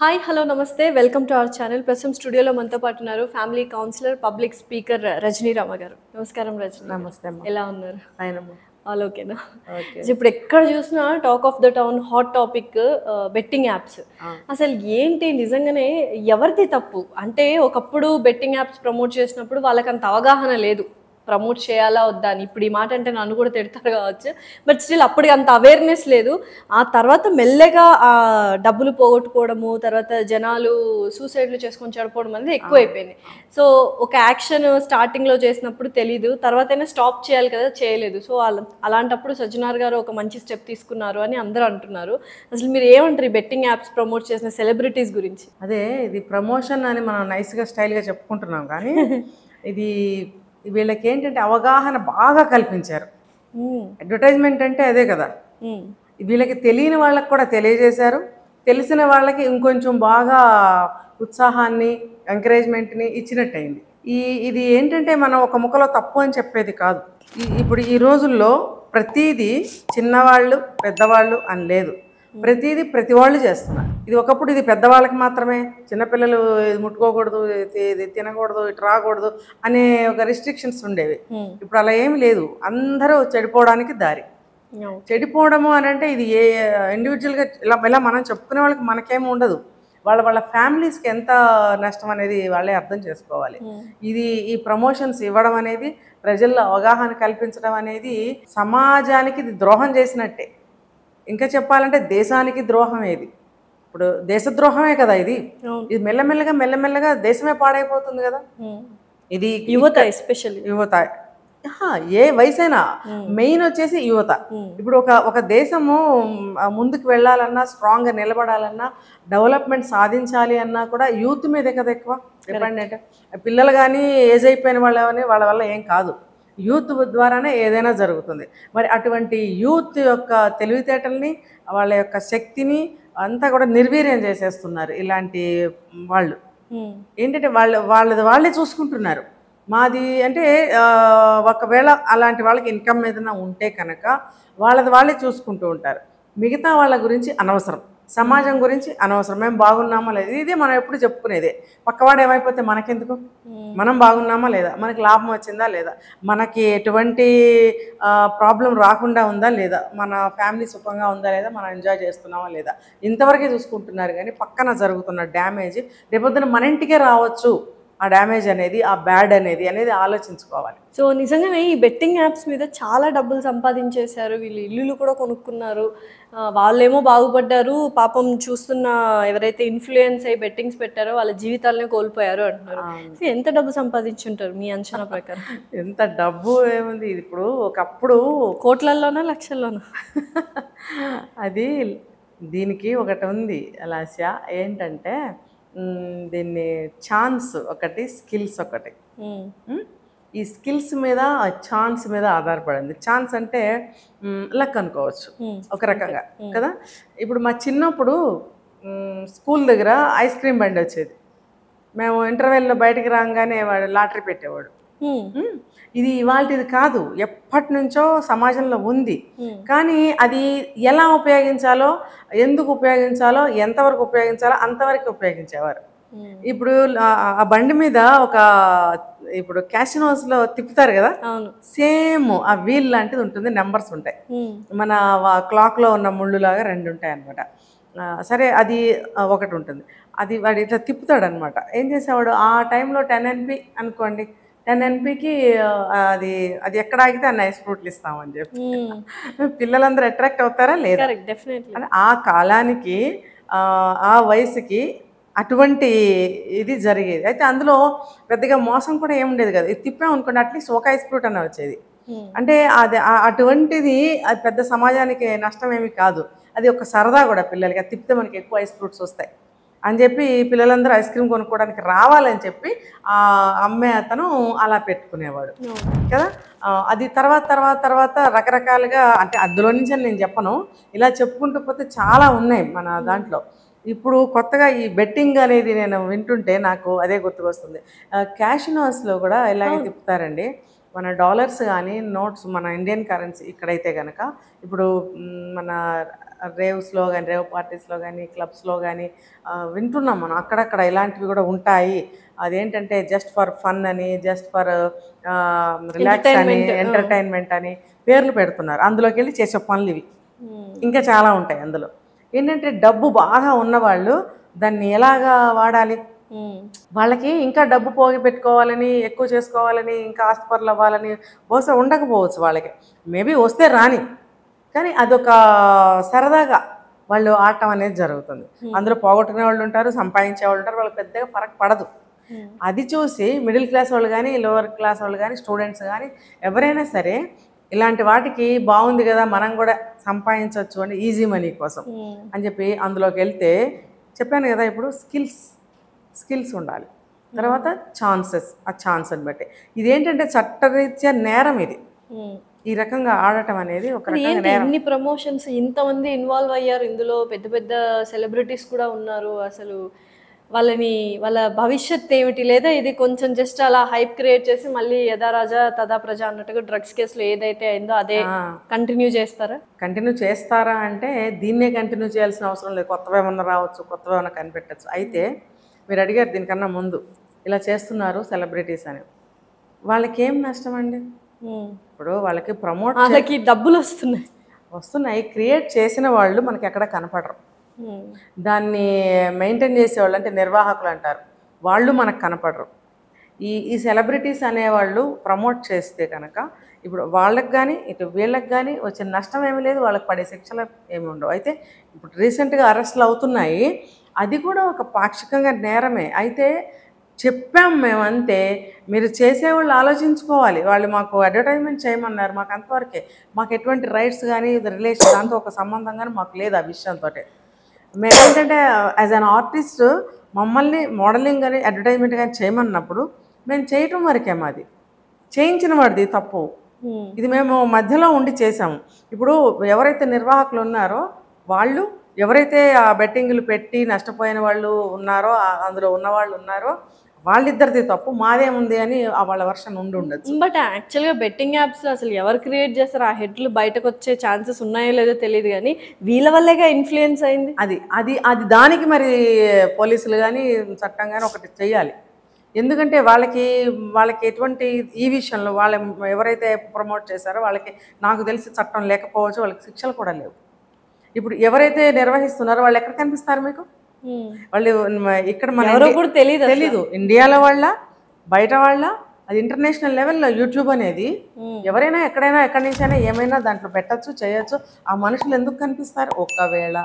Hi hello నమస్తే welcome to our channel. ప్రస్తుతం స్టూడియోలో మనతో పాటు ఉన్నారు family counsellor public speaker Rajani Rama గారు. నమస్కారం రజనీ గారు. నమస్తే అమ్మా. ఎలా ఉన్నారు? ఆయనమ్మా. ఆల్ ఓకేనా? ఓకే. ఇప్పుడు ఎక్కడ చూసినా talk of the town hot topic betting apps. అసలు ఏంటి నిజంగానే ఎవరిది తప్పు అంటే ఒకప్పుడు బెట్టింగ్ యాప్స్ ప్రమోట్ చేసినప్పుడు వాళ్ళకి అంత అవగాహన లేదు ప్రమోట్ చేయాలా వద్దా అని. ఇప్పుడు ఈ మాట అంటే నన్ను కూడా తిడతారు కావచ్చు, బట్ స్టిల్ అప్పటికి అంత అవేర్నెస్ లేదు. ఆ తర్వాత మెల్లగా ఆ డబ్బులు పోగొట్టుకోవడము, తర్వాత జనాలు సూసైడ్లు చేసుకొని చనిపోవడం అనేది ఎక్కువైపోయింది. సో ఒక యాక్షన్ స్టార్టింగ్లో చేసినప్పుడు తెలీదు, తర్వాతైనా స్టాప్ చేయాలి కదా, చేయలేదు. సో అలాంటప్పుడు సజ్జనార్ గారు ఒక మంచి స్టెప్ తీసుకున్నారు అని అందరూ అంటున్నారు. అసలు మీరు ఏమంటారు ఈ బెట్టింగ్ యాప్స్ ప్రమోట్ చేసిన సెలబ్రిటీస్ గురించి? అదే ఇది ప్రమోషన్ అని మనం నైస్గా స్టైల్గా చెప్పుకుంటున్నాం కానీ ఇది వీళ్ళకి ఏంటంటే అవగాహన బాగా కల్పించారు. అడ్వర్టైజ్మెంట్ అంటే అదే కదా. వీళ్ళకి తెలియని వాళ్ళకి కూడా తెలియజేశారు, తెలిసిన వాళ్ళకి ఇంకొంచెం బాగా ఉత్సాహాన్ని ఎంకరేజ్మెంట్ని ఇచ్చినట్టయింది. ఇది ఏంటంటే మనం ఒక ముక్కలో తప్పు అని చెప్పేది కాదు. ఇప్పుడు ఈ రోజుల్లో ప్రతీది చిన్నవాళ్ళు పెద్దవాళ్ళు అని లేదు, ప్రతిదీ ప్రతి వాళ్ళు చేస్తున్నారు. ఇది ఒకప్పుడు ఇది పెద్దవాళ్ళకి మాత్రమే, చిన్నపిల్లలు ఇది ముట్టుకోకూడదు, ఇది తినకూడదు, ఇటు రాకూడదు అనే ఒక రిస్ట్రిక్షన్స్ ఉండేవి. ఇప్పుడు అలా ఏమి లేదు, అందరూ చెడిపోవడానికి దారి. చెడిపోవడము అని అంటే ఇది ఏ ఇండివిజువల్గా ఇలా మనం చెప్పుకునే వాళ్ళకి మనకేమి ఉండదు, వాళ్ళ ఫ్యామిలీస్కి ఎంత నష్టం అనేది వాళ్ళే అర్థం చేసుకోవాలి. ఈ ప్రమోషన్స్ ఇవ్వడం అనేది, ప్రజల్లో అవగాహన కల్పించడం అనేది సమాజానికి ఇది ద్రోహం చేసినట్టే. ఇంకా చెప్పాలంటే దేశానికి ద్రోహం ఏది, ఇప్పుడు దేశద్రోహమే కదా ఇది. ఇది మెల్లమెల్లగా దేశమే పాడైపోతుంది కదా. ఇది యువత, ఎస్పెషల్లీ యువత, ఏ వయసైనా మెయిన్ వచ్చేసి యువత. ఇప్పుడు ఒక దేశము ముందుకు వెళ్ళాలన్నా, స్ట్రాంగ్గా నిలబడాలన్నా, డెవలప్మెంట్ సాధించాలి అన్నా కూడా యూత్ మీదే కదా ఎక్కువ డిపెండెంట్. పిల్లలు కానీ ఏజ్ అయిపోయిన వాళ్ళ వల్ల ఏం కాదు, యూత్ ద్వారానే ఏదైనా జరుగుతుంది. మరి అటువంటి యూత్ యొక్క తెలివితేటల్ని, వాళ్ళ యొక్క శక్తిని అంతా కూడా నిర్వీర్యం చేసేస్తున్నారు ఇలాంటి వాళ్ళు. ఏంటంటే వాళ్ళే చూసుకుంటున్నారు. మాది అంటే ఒకవేళ అలాంటి వాళ్ళకి ఇన్కమ్ ఏదైనా ఉంటే కనుక వాళ్ళే చూసుకుంటూ ఉంటారు. మిగతా వాళ్ళ గురించి అనవసరం, సమాజం గురించి అనవసరం. మేము బాగున్నామా లేదా, ఇదే మనం ఎప్పుడు చెప్పుకునేదే. పక్కవాడు ఏమైపోతే మనకెందుకు, మనం బాగున్నామా లేదా, మనకి లాభం వచ్చిందా లేదా, మనకి ఎటువంటి ప్రాబ్లం రాకుండా ఉందా లేదా, మన ఫ్యామిలీ సుఖంగా ఉందా లేదా, మనం ఎంజాయ్ చేస్తున్నామా లేదా, ఇంతవరకే చూసుకుంటున్నారు. కానీ పక్కన జరుగుతున్న డ్యామేజ్ రేపొద్దున మన ఇంటికే రావచ్చు. ఆ డ్యామేజ్ అనేది, ఆ బ్యాడ్ అనేది ఆలోచించుకోవాలి. సో నిజంగానే ఈ బెట్టింగ్ యాప్స్ మీద చాలా డబ్బులు సంపాదించేశారు, వీళ్ళు ఇల్లులు కూడా కొనుక్కున్నారు, వాళ్ళేమో బాగుపడ్డారు, పాపం చూస్తున్న ఎవరైతే ఇన్ఫ్లుయెన్స్ అయ్యి బెట్టింగ్స్ పెట్టారో వాళ్ళ జీవితాలనే కోల్పోయారు అంటున్నారు. ఎంత డబ్బు సంపాదించుంటారు మీ అంచనా ప్రకారం? ఎంత డబ్బు ఏముంది, ఇప్పుడు ఒకప్పుడు కోట్లల్లోనా లక్షల్లోనా? అది దీనికి ఒకటి ఉంది లాస్య, ఏంటంటే దీన్ని ఛాన్స్ ఒకటి, స్కిల్స్ ఒకటి. ఈ స్కిల్స్ మీద, ఛాన్స్ మీద ఆధారపడింది. ఛాన్స్ అంటే లక్ అనుకోవచ్చు ఒక రకంగా కదా. ఇప్పుడు మా చిన్నప్పుడు స్కూల్ దగ్గర ఐస్ క్రీమ్ బండి వచ్చేది. మేము ఇంటర్వెల్లో బయటికి రాగానే వాడు లాటరీ పెట్టేవాడు. ఇది ఇవాళది కాదు, ఎప్పటి నుంచో సమాజంలో ఉంది. కానీ అది ఎలా ఉపయోగించాలో, ఎందుకు ఉపయోగించాలో, ఎంతవరకు ఉపయోగించాలో అంతవరకు ఉపయోగించేవారు. ఇప్పుడు ఆ బండి మీద ఇప్పుడు క్యాసినోస్లో తిప్పుతారు కదా, సేమ్ ఆ వీల్ లాంటిది ఉంటుంది, నెంబర్స్ ఉంటాయి. మన క్లాక్లో ఉన్న ముళ్ళులాగా 2 ఉంటాయి అనమాట. సరే, అది ఒకటి ఉంటుంది. అది వాడు ఇట్లా తిప్పుతాడు అనమాట. ఏం చేసేవాడు, ఆ టైంలో 10 NP అనుకోండి, 10 NPకి అది ఎక్కడ ఆగితే అన్ని ఐస్ ఫ్రూట్లు ఇస్తామని చెప్పి పిల్లలందరూ అట్రాక్ట్ అవుతారా లేదా. ఆ కాలానికి, ఆ వయసుకి అటువంటి ఇది జరిగేది. అయితే అందులో పెద్దగా మోసం కూడా ఏముండేది కదా. ఇది తిప్పామనుకోండి, అట్లీస్ట్ ఒక ఐస్ ఫ్రూట్ అన్న వచ్చేది. అంటే అటువంటిది అది పెద్ద సమాజానికి నష్టం ఏమి కాదు, అది ఒక సరదా కూడా పిల్లలకి. అది తిప్పితే మనకి ఎక్కువ ఐస్ ఫ్రూట్స్ వస్తాయి అని చెప్పి పిల్లలందరూ ఐస్ క్రీమ్ కొనుక్కోవడానికి రావాలని చెప్పి ఆ అమ్మే అతను అలా పెట్టుకునేవాడు కదా. అది తర్వాత రకరకాలుగా, అంటే అందులో నుంచి నేను చెప్పను, ఇలా చెప్పుకుంటూ పోతే చాలా ఉన్నాయి మన దాంట్లో. ఇప్పుడు కొత్తగా ఈ బెట్టింగ్ అనేది నేను వింటుంటే నాకు అదే గుర్తుకొస్తుంది. క్యాషినోస్లో కూడా ఇలాగే తిప్పుతారండి. మన డాలర్స్ కానీ నోట్స్ మన ఇండియన్ కరెన్సీ ఇక్కడైతే కనుక ఇప్పుడు మన రేవ్స్లో కానీ రేవ్ పార్టీస్లో కానీ క్లబ్స్లో కానీ వింటున్నాం మనం అక్కడక్కడ ఇలాంటివి కూడా ఉంటాయి. అదేంటంటే జస్ట్ ఫర్ ఫన్ అని, జస్ట్ ఫర్ రిలాక్స్ అని, ఎంటర్టైన్మెంట్ అని పేర్లు పెడుతున్నారు. అందులోకి వెళ్ళి చేసే పనులు ఇవి ఇంకా చాలా ఉంటాయి. అందులో ఏంటంటే డబ్బు బాగా ఉన్నవాళ్ళు దాన్ని ఎలాగా వాడాలి, వాళ్ళకి ఇంకా డబ్బు పోగి పెట్టుకోవాలని, ఎక్కువ చేసుకోవాలని, ఇంకా ఆస్తిపరులు అవ్వాలని బహుశా ఉండకపోవచ్చు వాళ్ళకి. మేబీ వస్తే రాని, కానీ అదొక సరదాగా వాళ్ళు ఆడటం అనేది జరుగుతుంది. అందులో పోగొట్టుకునే వాళ్ళు ఉంటారు, సంపాదించే వాళ్ళు ఉంటారు, వాళ్ళకి పెద్దగా ఫరక్ పడదు. అది చూసి మిడిల్ క్లాస్ వాళ్ళు కానీ, లోవర్ క్లాస్ వాళ్ళు కానీ, స్టూడెంట్స్ కానీ ఎవరైనా సరే ఇలాంటి వాటికి బాగుంది కదా మనం కూడా సంపాదించవచ్చు అని, ఈజీ మనీ కోసం అని చెప్పి అందులోకి వెళ్తే చెప్పాను కదా, ఇప్పుడు స్కిల్స్ ఉండాలి. తర్వాత ఛాన్సెస్, ఆ ఛాన్స్ని బట్టి ఇదేంటంటే చట్టరీత్యా నేరం ఇది. ఈ రకంగా ఆడటం అనేది ఒక రకంగా నేరం. ఎన్ని ప్రమోషన్స్, ఇంతమంది ఇన్వాల్వ్ అయ్యారు ఇందులో, పెద్ద పెద్ద సెలబ్రిటీస్ కూడా ఉన్నారు. అసలు వాళ్ళ భవిష్యత్ ఏమిటి? లేదా ఇది కొంచెం జస్ట్ అలా హైప్ క్రియేట్ చేసి మళ్ళీ యథా రాజా తదా ప్రజ అన్నట్టుగా డ్రగ్స్ కేసులో ఏదైతే అయిందో అదే కంటిన్యూ చేస్తారా అంటే దీన్నే కంటిన్యూ చేయాల్సిన అవసరం లేదు. కొత్తగా ఏమన్నా రావచ్చు, కొత్తగా ఏమన్నా కనిపెట్టచ్చు. అయితే మీరు అడిగారు దీనికన్నా ముందు ఇలా చేస్తున్నారు సెలబ్రిటీస్ అని, వాళ్ళకి ఏం నష్టం అండి? ఇప్పుడు వాళ్ళకి వాళ్ళకి డబ్బులు వస్తున్నాయి, క్రియేట్ చేసిన వాళ్ళు మనకి ఎక్కడ కనపడరు. దాన్ని మెయింటైన్ చేసేవాళ్ళు అంటే నిర్వాహకులు అంటారు, వాళ్ళు మనకు కనపడరు. ఈ సెలబ్రిటీస్ అనేవాళ్ళు ప్రమోట్ చేస్తే కనుక ఇప్పుడు వాళ్ళకి కానీ ఇటు వీళ్ళకి కానీ వచ్చిన నష్టం ఏమీ లేదు, వాళ్ళకి పడే శిక్షలు ఏమి ఉండవు. అయితే ఇప్పుడు రీసెంట్గా అరెస్టులు అవుతున్నాయి, అది కూడా ఒక పాక్షికంగా నేరమే. అయితే చెప్పాం మేమంతే, మీరు చేసేవాళ్ళు ఆలోచించుకోవాలి. వాళ్ళు మాకు అడ్వర్టైజ్మెంట్ చేయమన్నారు, మాకు అంతవరకే, మాకు ఎటువంటి రైట్స్ కానీ రిలేషన్ దాంతో ఒక సంబంధం కానీ మాకు లేదు. ఆ విషయంతో మేమేంటంటే యాజ్ అన్ ఆర్టిస్ట్ మమ్మల్ని మోడలింగ్ కానీ అడ్వర్టైజ్మెంట్ కానీ చేయమన్నప్పుడు మేము చేయటం వరకే, మాది చేయించిన వాడిది తప్పు. ఇది మేము మధ్యలో ఉండి చేసాము. ఇప్పుడు ఎవరైతే నిర్వాహకులు ఉన్నారో వాళ్ళు, ఎవరైతే ఆ బెట్టింగ్లు పెట్టి నష్టపోయిన వాళ్ళు ఉన్నారో, అందులో ఉన్నవాళ్ళు ఉన్నారో వాళ్ళిద్దరిది తప్పు, మాదేముంది అని వాళ్ళ వర్షన్ ఉండొచ్చు. బట్ యాక్చువల్గా బెట్టింగ్ యాప్స్ అసలు ఎవరు క్రియేట్ చేస్తారు? ఆ హెడ్లు బయటకు వచ్చే ఛాన్సెస్ ఉన్నాయో లేదో తెలియదు, కానీ వీళ్ళ వల్లేగా ఇన్ఫ్లుయెన్స్ అయింది. అది దానికి మరి పోలీసులు కానీ చట్టం కానీ ఒకటి చెయ్యాలి. ఎందుకంటే వాళ్ళకి ఎటువంటి ఈ విషయంలో వాళ్ళు ఎవరైతే ప్రమోట్ చేశారో వాళ్ళకి నాకు తెలిసి చట్టం లేకపోవచ్చు, వాళ్ళకి శిక్షలు కూడా లేవు. ఇప్పుడు ఎవరైతే నిర్వహిస్తున్నారో వాళ్ళు ఎక్కడ కనిపిస్తారు మీకు? వాళ్ళు ఇక్కడ మన తెలీదు, ఇండియాలో వాళ్ళ బయట వాళ్ళ, అది ఇంటర్నేషనల్ లెవెల్లో యూట్యూబ్ అనేది ఎవరైనా ఎక్కడైనా ఎక్కడి నుంచైనా ఏమైనా దాంట్లో పెట్టచ్చు, చేయొచ్చు. ఆ మనుషులు ఎందుకు కనిపిస్తారు? ఒకవేళ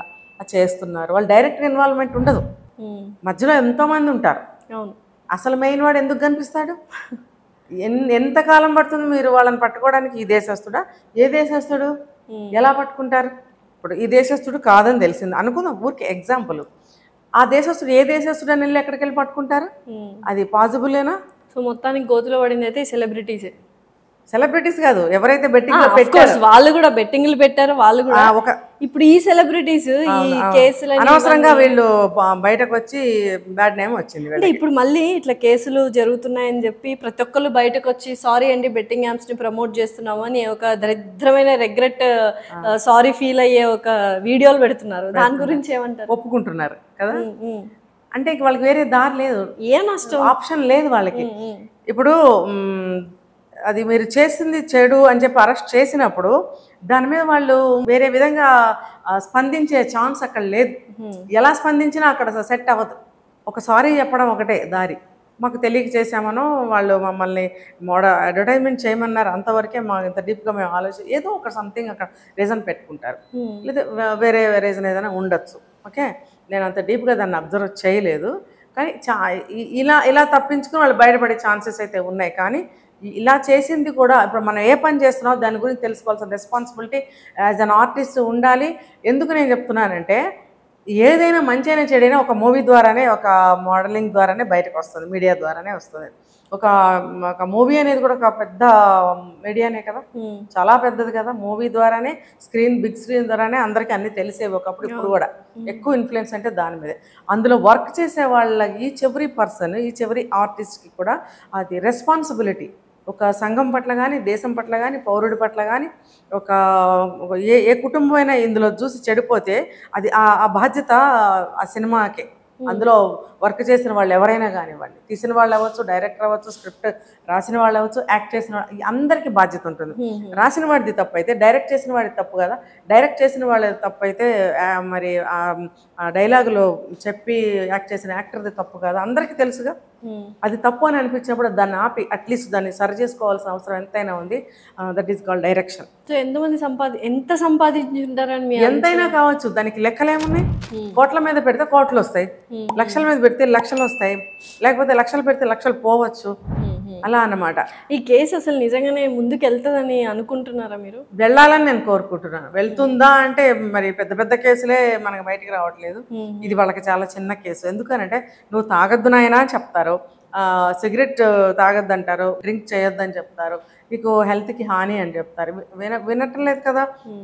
చేస్తున్నారు, వాళ్ళు డైరెక్ట్ ఇన్వాల్వ్మెంట్ ఉండదు, మధ్యలో ఎంతోమంది ఉంటారు. అసలు మెయిన్ వాడు ఎందుకు కనిపిస్తాడు? ఎంతకాలం పడుతుంది మీరు వాళ్ళని పట్టుకోవడానికి? ఈ దేశస్తుడా? ఏ దేశస్తుడు? ఎలా పట్టుకుంటారు? ఇప్పుడు ఈ దేశస్తుడు కాదని తెలిసింది అనుకుందాం, ఊరికి ఎగ్జాంపుల్. ఆ దేశస్తుడు ఏ దేశస్తుడు అని వెళ్ళి ఎక్కడికి వెళ్ళి పట్టుకుంటారు? అది పాసిబులేనా? సో మొత్తానికి గోతులో పడింది అయితే సెలబ్రిటీస్ కాదు, ఎవరైతే బెట్టింగ్ పెట్టారు వాళ్ళు కూడా బెట్టింగ్లు పెట్టారు. వాళ్ళు కూడా ఇప్పుడు ఈ సెలబ్రిటీస్ ఈ కేసులు అనవసరంగా వీళ్ళు బయటకు వచ్చి బ్యాడ్ నేమ్ వచ్చింది. అంటే ఇప్పుడు మళ్ళీ ఇట్లా కేసులు జరుగుతున్నాయని చెప్పి ప్రతి ఒక్కళ్ళు బయటకు వచ్చి సారీ అండి బెట్టింగ్ యాప్స్ ని ప్రమోట్ చేస్తున్నాము అని ఒక దరిద్రమైన రెగ్రెట్ సారీ ఫీల్ అయ్యే ఒక వీడియోలు పెడుతున్నారు. దాని గురించి ఏమంటారు? ఒప్పుకుంటున్నారు కదా, అంటే వాళ్ళకి వేరే దారి లేదు, ఏ నష్టం ఆప్షన్ లేదు వాళ్ళకి. ఇప్పుడు అది మీరు చేసింది చెడు అని చెప్పి అరెస్ట్ చేసినప్పుడు దాని మీద వాళ్ళు వేరే విధంగా స్పందించే ఛాన్స్ అక్కడ లేదు. ఎలా స్పందించినా అక్కడ సెట్ అవ్వదు. ఒక సారీ చెప్పడం ఒకటే దారి. మాకు తెలియక చేసామనో, వాళ్ళు మమ్మల్ని అడ్వర్టైజ్మెంట్ చేయమన్నారు, అంతవరకే మా ఇంత డీప్గా మేము ఏదో ఒక సంథింగ్ అక్కడ రీజన్ పెట్టుకుంటారు, లేదా వేరే రీజన్ ఏదైనా ఉండొచ్చు. ఓకే, నేను అంత డీప్గా దాన్ని అబ్జర్వ్ చేయలేదు, కానీ ఇలా తప్పించుకుని వాళ్ళు బయటపడే ఛాన్సెస్ అయితే ఉన్నాయి. కానీ ఇలా చేసింది కూడా ఇప్పుడు మనం ఏ పని చేస్తున్నామో దాని గురించి తెలుసుకోవాల్సిన రెస్పాన్సిబిలిటీ యాజ్ అన్ ఆర్టిస్ట్ ఉండాలి. ఎందుకు నేను చెప్తున్నానంటే ఏదైనా మంచైనా చెడైనా ఒక మూవీ ద్వారానే, ఒక మోడలింగ్ ద్వారానే బయటకు వస్తుంది, మీడియా ద్వారానే వస్తుంది. ఒక మూవీ అనేది కూడా ఒక పెద్ద మీడియానే కదా, చాలా పెద్దది కదా. మూవీ ద్వారానే, బిగ్ స్క్రీన్ ద్వారానే అందరికీ అన్నీ తెలిసేవి ఒకప్పుడు. ఇప్పుడు కూడా ఎక్కువ ఇన్ఫ్లుయెన్స్ అంటే దాని మీదే. అందులో వర్క్ చేసే వాళ్ళ each every person, each every ఆర్టిస్ట్కి కూడా అది రెస్పాన్సిబిలిటీ ఒక సంఘం పట్ల కానీ, దేశం పట్ల కానీ, పౌరుడి పట్ల కానీ, ఒక ఏ ఏ కుటుంబం అయినా ఇందులో చూసి చెడిపోతే అది ఆ బాధ్యత ఆ సినిమాకే. అందులో వర్క్ చేసిన వాళ్ళు ఎవరైనా కానివ్వండి, తీసిన వాళ్ళు అవ్వచ్చు, డైరెక్టర్ అవ్వచ్చు, స్క్రిప్ట్ రాసిన వాళ్ళు అవ్వచ్చు, యాక్ట్ చేసిన అందరికీ బాధ్యత ఉంటుంది. రాసిన వాడిది తప్పు అయితే డైరెక్ట్ చేసిన వాడిది తప్పు కదా, డైరెక్ట్ చేసిన వాళ్ళది తప్పు అయితే మరి ఆ డైలాగులో చెప్పి యాక్ట్ చేసిన యాక్టర్ది తప్పు కదా, అందరికీ తెలుసుగా. అది తప్పు అని అనిపించినప్పుడు దాన్ని ఆపి అట్లీస్ట్ దాన్ని సరి చేసుకోవాల్సిన అవసరం ఎంతైనా ఉంది. That is called direction. So ఎంత సంపాదించుంటారని మీ ఎంతైనా కావచ్చు, దానికి లెక్కలేమున్నాయి. కోట్ల మీద పెడితే కోట్లు వస్తాయి, లక్షల మీద పెడితే లక్షలు వస్తాయి, లేకపోతే లక్షలు పెడితే లక్షలు పోవచ్చు, అలా అన్నమాట. ఈ కేసు అసలు నిజంగానే ముందుకు వెళ్తుందని అనుకుంటున్నారా మీరు? వెళ్ళాలని నేను కోరుకుంటున్నాను. వెళ్తుందా అంటే మరి పెద్ద పెద్ద కేసులే మనకు బయటికి రావట్లేదు. ఇది వాళ్ళకి చాలా చిన్న కేసు. ఎందుకనంటే నువ్వు తాగొద్దు నాయనా అని చెప్తారు, సిగరెట్ తాగొద్దు అంటారు, డ్రింక్ చేయొద్దని చెప్తారు, మీకు హెల్త్కి హాని అని చెప్తారు. వినటం లేదు కదా,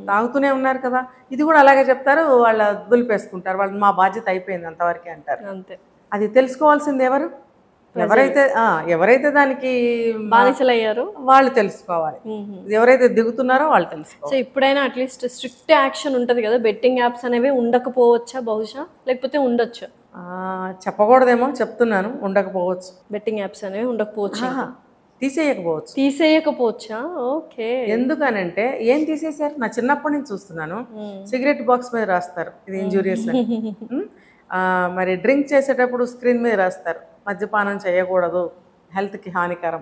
తాగుతూనే ఉన్నారు కదా. ఇది కూడా అలాగే చెప్తారు, వాళ్ళ దులిపేసుకుంటారు. వాళ్ళు మా బాధ్యత అయిపోయింది అంతవరకే అంటారు. అంతే. అది తెలుసుకోవాల్సింది ఎవరు? ఎవరైతే దానికి బానిసలయ్యారు వాళ్ళు తెలుసుకోవాలి. ఎవరైతే దిగుతున్నారో వాళ్ళు తెలుసుకోవాలి. సో ఇప్పుడైనా అట్లీస్ట్ స్ట్రిక్ట్ యాక్షన్ ఉంటుంది కదా, బెట్టింగ్ యాప్స్ అనేవి ఉండకపోవచ్చా బహుశా, లేకపోతే ఉండొచ్చా? చెప్పకూడదేమో, చెప్తున్నాను, ఉండకపోవచ్చు. బెట్టింగ్ యాప్స్ అనేవి ఉండకపోవచ్చు, తీసేయకపోవచ్చా? ఓకే. ఎందుకనంటే ఏం తీసేశారు? నా చిన్నప్పటి నుంచి చూస్తున్నాను, సిగరెట్ బాక్స్ మీద రాస్తారు ఇది ఇంజూరియస్ అని. మరి డ్రింక్ చేసేటప్పుడు స్క్రీన్ మీద రాస్తారు మద్యపానం చేయకూడదు, హెల్త్కి హానికరం.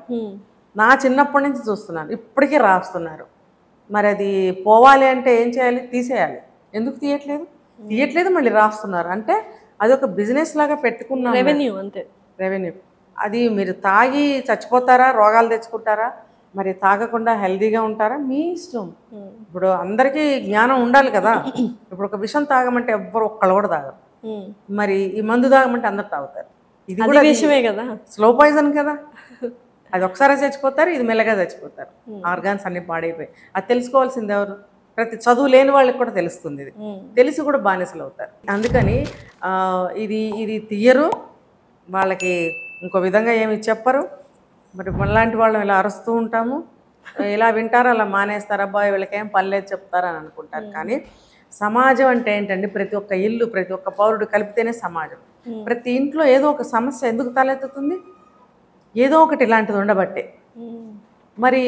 నా చిన్నప్పటి నుంచి చూస్తున్నాను, ఇప్పటికీ రాస్తున్నారు. మరి అది పోవాలి అంటే ఏం చేయాలి? తీసేయాలి. ఎందుకు తీయట్లేదు మళ్ళీ రాస్తున్నారు. అంటే అదొక బిజినెస్ లాగా పెట్టుకున్నాం, రెవెన్యూ. అంతే, రెవెన్యూ. అది మీరు తాగి చచ్చిపోతారా, రోగాలు తెచ్చుకుంటారా, మరి తాగకుండా హెల్దీగా ఉంటారా, మీ ఇష్టం. ఇప్పుడు అందరికీ జ్ఞానం ఉండాలి కదా. ఇప్పుడు ఒక విషయం తాగమంటే ఎవ్వరు ఒక్కళ్ళు కూడా తాగరు, మరి ఈ మందు తాగమంటే అందరు తాగుతారు. ఇది కూడా విషయమే కదా, స్లో పాయిజన్ కదా. అది ఒకసారి చచ్చిపోతారు, ఇది మెల్లగా చచ్చిపోతారు, ఆర్గాన్స్ అన్ని పాడైపోయి. అది తెలుసుకోవాల్సింది ఎవరు? ప్రతి చదువు లేని వాళ్ళకి కూడా తెలుస్తుంది. ఇది తెలిసి కూడా బానిసలు అవుతారు. అందుకని ఇది తీయరు, వాళ్ళకి ఇంకో విధంగా ఏమి చెప్పరు. మరి మనలాంటి వాళ్ళం ఇలా అరుస్తూ ఉంటాము, ఇలా వింటారు, అలా మానేస్తారు, అబ్బాయి వీళ్ళకేం పర్లేదు చెప్తారు అని అనుకుంటారు. కానీ సమాజం అంటే ఏంటండి? ప్రతి ఒక్క ఇల్లు, ప్రతి ఒక్క పౌరుడు కలిపితేనే సమాజం. ప్రతి ఇంట్లో ఏదో ఒక సమస్య ఎందుకు తలెత్తుతుంది? ఏదో ఒకటి ఇలాంటిది ఉండబట్టే. మరి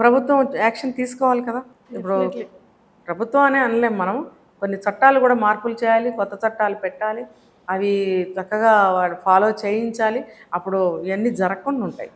ప్రభుత్వం యాక్షన్ తీసుకోవాలి కదా. ఇప్పుడు ప్రభుత్వం అనే అనలేం మనం, కొన్ని చట్టాలు కూడా మార్పులు చేయాలి, కొత్త చట్టాలు పెట్టాలి, అవి చక్కగా వాడు ఫాలో చేయించాలి. అప్పుడు ఇవన్నీ జరగకుండా ఉంటాయి.